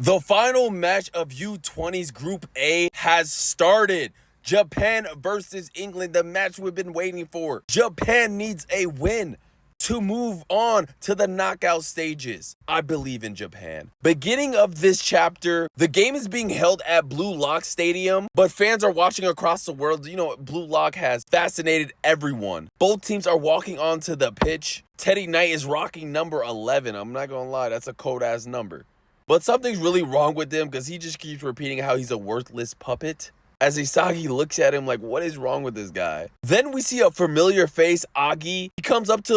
The final match of U20's Group A has started. Japan versus England, the match we've been waiting for. Japan needs a win to move on to the knockout stages. I believe in Japan. Beginning of this chapter, the game is being held at Blue Lock Stadium, but fans are watching across the world. You know, Blue Lock has fascinated everyone. Both teams are walking onto the pitch. Teddy Knight is rocking number 11. I'm not gonna lie, that's a cold-ass number. But something's really wrong with him because he just keeps repeating how he's a worthless puppet. As Isagi looks at him like, what is wrong with this guy? Then we see a familiar face, Agi. He comes up to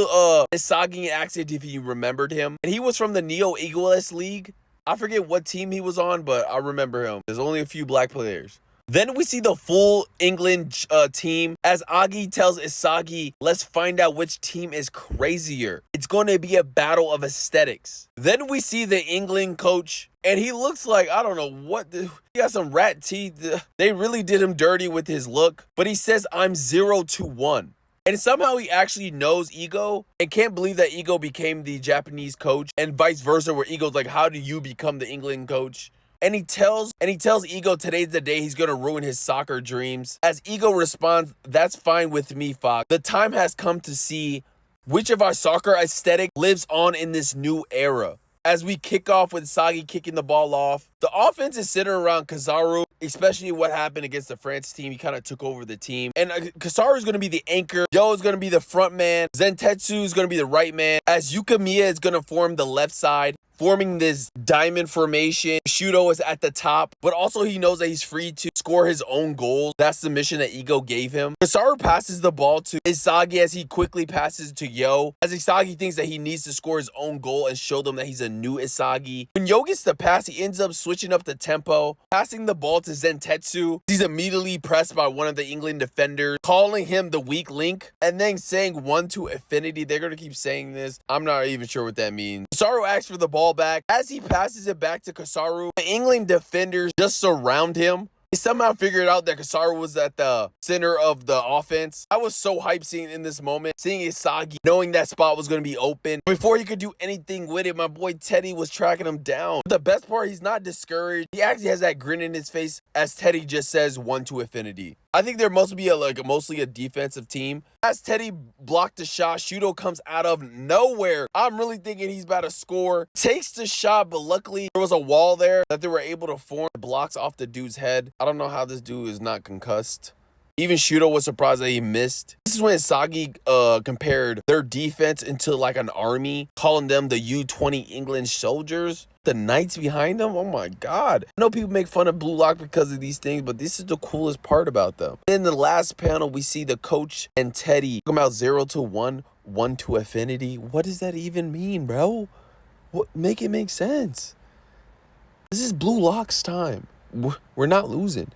Isagi and asks if he remembered him. And he was from the Neo Eagles League. I forget what team he was on, but I remember him. There's only a few black players. Then we see the full England team as Agi tells Isagi, let's find out which team is crazier. It's going to be a battle of aesthetics. Then we see the England coach, and he looks like, I don't know what, he got some rat teeth. They really did him dirty with his look, but he says, I'm 0-1. And somehow he actually knows Ego and can't believe that Ego became the Japanese coach and vice versa, where Ego's like, how do you become the England coach? And he tells Ego today's the day he's gonna ruin his soccer dreams. As Ego responds, that's fine with me, Fox. The time has come to see which of our soccer aesthetic lives on in this new era. As we kick off with Sagi kicking the ball off, the offense is centered around Kizaru, especially what happened against the France team. He kind of took over the team. And Kizaru is going to be the anchor. Yo is going to be the front man. Zentetsu is going to be the right man. As Yukamiya is going to form the left side, forming this diamond formation. Shudo is at the top, but also he knows that he's free to score his own goals. That's the mission that Ego gave him. Kizaru passes the ball to Isagi as he quickly passes to Yo. As Isagi thinks that he needs to score his own goal and show them that he's a new Isagi. When Yo gets the pass, he ends up switching up the tempo, passing the ball to Zentetsu. He's immediately pressed by one of the England defenders, calling him the weak link, and then saying 1 to infinity. They're going to keep saying this. I'm not even sure what that means. Kizaru asks for the ball back. As he passes it back to Kizaru, the England defenders just surround him. They somehow figured out that Kizaru was at the center of the offense. I was so hyped seeing in this moment, seeing Isagi, knowing that spot was going to be open. Before he could do anything with it, my boy Teddy was tracking him down. The best part, he's not discouraged. He actually has that grin in his face as Teddy just says 1 to infinity. I think there must be mostly a defensive team. As Teddy blocked the shot, Shudo comes out of nowhere. I'm really thinking he's about to score. Takes the shot, but luckily there was a wall there that they were able to form. Blocks off the dude's head. I don't know how this dude is not concussed. Even Shudo was surprised that he missed. This is when Sagi compared their defense into like an army, calling them the U20 England soldiers. The knights behind them, oh my god. I know people make fun of Blue Lock because of these things, but this is the coolest part about them. In the last panel, we see the coach and Teddy come out 0-1, 1 to infinity. What does that even mean, bro? Make it make sense. This is Blue Lock's time. We're not losing.